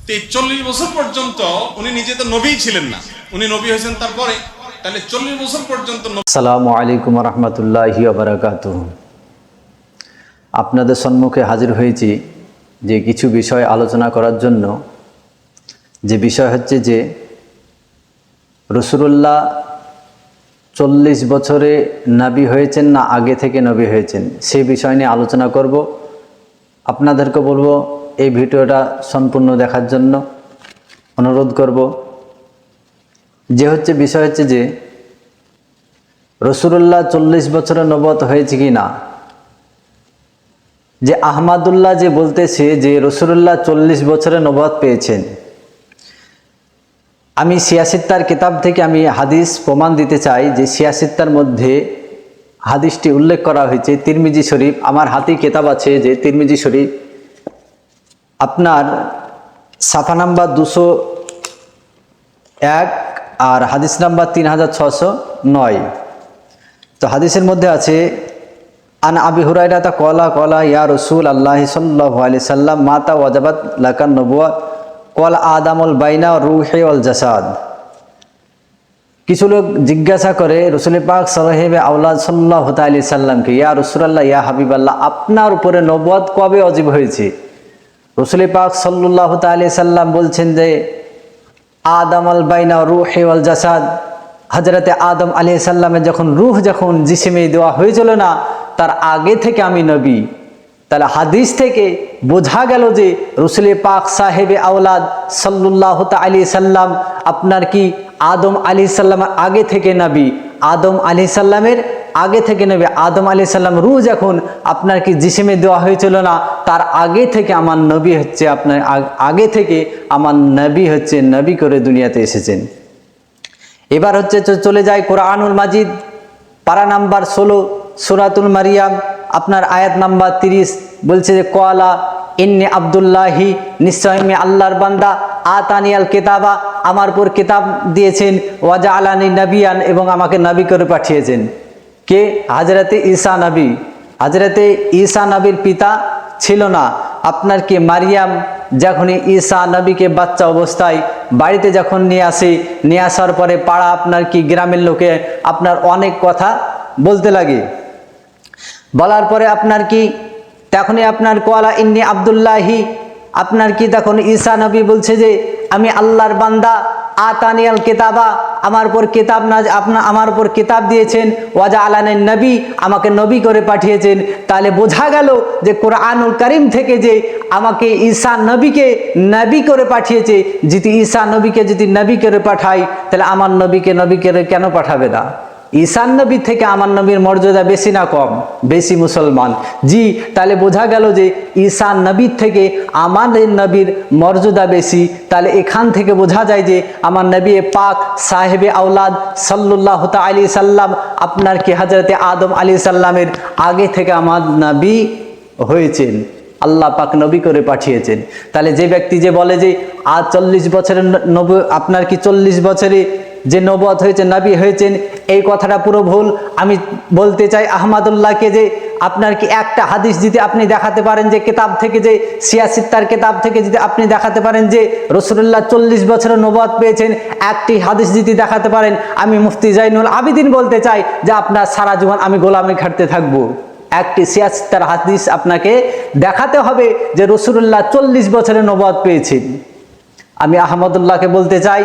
40 বছর পর্যন্ত উনি নিজে তো নবী ছিলেন না, উনি নবী হয়েছেন তারপরে। তাহলে 40 বছর পর্যন্ত। আসসালামু আলাইকুম রহমতুল্লাহি ওয়া বারাকাতুহু। আপনাদের সম্মুখে হাজির হয়েছি যে কিছু বিষয় আলোচনা করার জন্য। যে বিষয় হচ্ছে যে রাসূলুল্লাহ 40 বছরে নবী হয়েছেন না আগে থেকে নবী হয়েছেন, সেই বিষয় নিয়ে আলোচনা করব। আপনাদেরকে বলবো এই ভিডিওটা সম্পূর্ণ দেখার জন্য অনুরোধ করব। বিষয় হচ্ছে যে রাসূলুল্লাহ 40 বছরে নবুয়ত হয়েছে কি না। যে আহমদুল্লাহ যে বলতেছে যে রাসূলুল্লাহ 40 বছরে নবুয়ত পেয়েছেন। আমি সিয়াসিত্তার কিতাব থেকে আমি হাদিস প্রমাণ দিতে চাই যে সিয়াসিত্তার মধ্যে হাদিসটি উল্লেখ করা হয়েছে তিরমিজি শরীফ। আমার হাতে কিতাব আছে যে তিরমিজি শরীফ, আপনার সাফা নাম্বার 201 আর হাদিস নাম্বার 3609। তো হাদিসের মধ্যে আছে আন আবি হুরায়রা ক্বালা ইয়া রাসূলুল্লাহ সাল্লাল্লাহু আলাইহি সাল্লাম মাতা ওয়াজাবাত লাকান নবুওয়াত ক্বালা আদামুল বাইনা রূহি ওয়াল জাসাদ। কিছু লোক জিজ্ঞাসা করে রাসূল পাক সাল্লাল্লাহু আলাইহি সাল্লামকে, ইয়া রাসূলুল্লাহ ইয়া হাবিবাল্লাহ, আপনার উপরে নবুওয়াত কবে ওয়াজিব হয়েছে? রাসূল পাক সাল্লাল্লাহু আলাইহি সাল্লাম বলছেন যে আদামুল বাইনা রূহি ওয়াল জাসাদ, হযরতে আদম আলাইহিস সালামের যখন রূহ যখন জিসমে দেওয়া হয়েছিল না, তার আগে থেকে আমি নবী। তাহলে হাদিস থেকে বোঝা গেল যে রাসূল পাক সাহেবে আওলাদ সাল্লাল্লাহু আলাইহি সাল্লাম আপনার কি আদম আলাইহিস সালামের আগে থেকে নবী, আদম আলাইহিস সালামের আগে থেকে নবী। আদম আলাইহিস সালাম রূহ যখন আপনার কি জিসমে দেওয়া হয়েছিল না, তার আগে থেকে আমার নবী হচ্ছে, আপনার আগে থেকে আমার নবী হচ্ছে, নবী করে দুনিয়াতে এসেছেন। এবার হচ্ছে চলে যায় কোরআনুল মাজিদ পারা নাম্বার 16 সূরাতুল মারিয়াম আপনার আয়াত নাম্বার 30 বলছে যে ক্বালা ইন্নী আব্দুল্লাহি, নিশ্চয় আমি আল্লাহর বান্দা, আতানিয়াল কিতাবা, আমার উপর কিতাব দিয়েছেন, ওয়া জাআলানি নবিয়ান, এবং আমাকে নবী করে পাঠিয়েছেন। কে? হযরতে ঈসা নবী। হযরতে ঈসা নবীর পিতা ছিল না আপনার কি মারিয়াম, যখন ঈসা নবীকে বাচ্চা অবস্থায় বাড়িতে যখন নিয়ে আসার পরে পাড়া আপনার কি গ্রামের লোকে আপনার অনেক কথা বলতে লাগে। বলার পরে আপনার কি তখনই আপনার ক্বালা ইন্নী আব্দুল্লাহি, আপনার কি তখন ঈসা নবী বলছে যে আমি আল্লাহর বান্দা, আতানিয়াল কিতাবা, আমার উপর কিতাব না আমার উপর কিতাব দিয়েছেন, ওয়া জাআলানি নবী, আমাকে নবী করে পাঠিয়েছেন। তাহলে বোঝা গেল যে কোরআনুল কারীম থেকে যে আমাকে ঈসা নবীকে নবী করে পাঠিয়েছে। যদি ঈসা নবীকে যদি নবী করে পাঠাই, তাহলে আমার নবীকে নবী করে কেন পাঠাবে না? ঈসা নবী থেকে আমার নবীর মর্যাদা বেশি না কম? বেশি মুসলমান। জি, তাহলে বোঝা গেল যে ঈসা নবীর থেকে আমাদের নবীর মর্যাদা বেশি। তাহলে এখান থেকে বোঝা যায় যে আমার নবী পাক সাহেবে আওলাদ সাল্লাল্লাহু আলাইহি সাল্লাম আপনার কি হযরতে আদম আলাইহিস সালামের আগে থেকে আমার নবী হয়েছেন, আল্লাহ পাক নবী করে পাঠিয়েছেন। তাহলে যে ব্যক্তি যে বলে যে আজ 40 বছরের আপনার কি 40 বছরে যে নবুয়ত হয়েছে, নবী হয়েছেন, এই কথাটা পুরো ভুল। আমি বলতে চাই আহমদুল্লাহকে যে আপনার কি একটা হাদিস যদি আপনি দেখাতে পারেন যে কিতাব থেকে, যে সিয়াসিত্তার কিতাব থেকে যদি আপনি দেখাতে পারেন যে রাসূলুল্লাহ 40 বছরের নবুয়ত পেয়েছেন, একটি হাদিস যদি দেখাতে পারেন, আমি মুফতি জাইনুল আবিদিন বলতে চাই যে আপনার সারা জীবন আমি গোলামি খাটতে থাকবো। একটি সিয়াসিত্তার হাদিস আপনাকে দেখাতে হবে যে রাসূলুল্লাহ 40 বছরের নবুয়ত পেয়েছেন। আমি আহমদুল্লাহকে বলতে চাই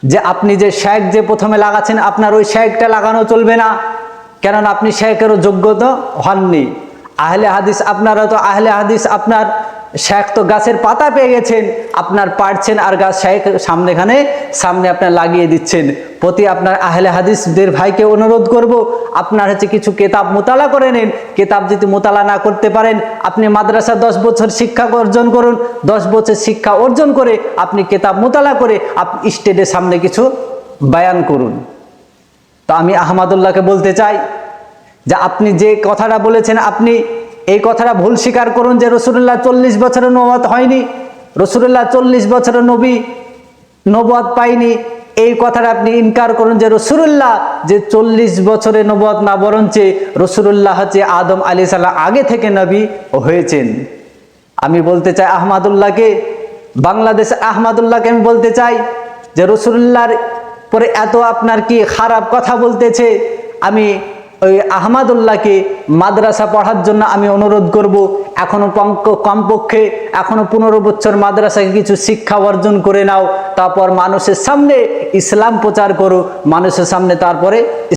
যে আপনি যে শেখ যে প্রথমে লাগাচ্ছেন, আপনার ওই শেখটা লাগানো চলবে না, কেননা আপনি শেখেরও যোগ্যতা হননি। আহলে হাদিস, আপনারা তো আহলে হাদিস, আপনার শেখ তো গাছের পাতা পেয়ে গেছেন, আপনার পাড়ছেন আর গাছ শেখ সামনে আপনার লাগিয়ে দিচ্ছেন। প্রতি আপনার আহলে হাদিসদের ভাইকে অনুরোধ করব, আপনার হচ্ছে কিছু কিতাব মোতালা করে নিন। কিতাব যদি মোতালা না করতে পারেন, আপনি মাদ্রাসা 10 বছর শিক্ষা অর্জন করুন। 10 বছর শিক্ষা অর্জন করে আপনি কিতাব মোতালা করে আপনি স্টেজের সামনে কিছু বয়ান করুন। তো আমি আহমদুল্লাহকে বলতে চাই যে আপনি যে কথাটা বলেছেন, আপনি এই কথাটা ভুল স্বীকার করুন যে রাসূলুল্লাহ 40 বছরের নবুয়ত হয়নি, রাসূলুল্লাহ 40 বছরের নবুয়ত পায়নি। এই কথাটা আপনি ইনকার করুন যে রাসূলুল্লাহ যে 40 বছরের নবুয়ত না, বরঞ্চ রাসূলুল্লাহ হচ্ছে আদম আলাইহিস সালাম আগে থেকে নবী হয়েছেন। আমি বলতে চাই আহমদুল্লাহকে বাংলাদেশ আহমদুল্লাহকে আমি বলতে চাই যে রসুল্লাহর পরে এত আপনার কি খারাপ কথা বলতেছে, আমি ওই আহমদুল্লাহকে মাদ্রাসা পড়ার জন্য আমি অনুরোধ করব। এখনো কমপক্ষে এখনো 15 বছর মাদ্রাসায় কিছু শিক্ষা অর্জন করে নাও, তারপর মানুষের সামনে ইসলাম প্রচার করো, মানুষের সামনে তারপরে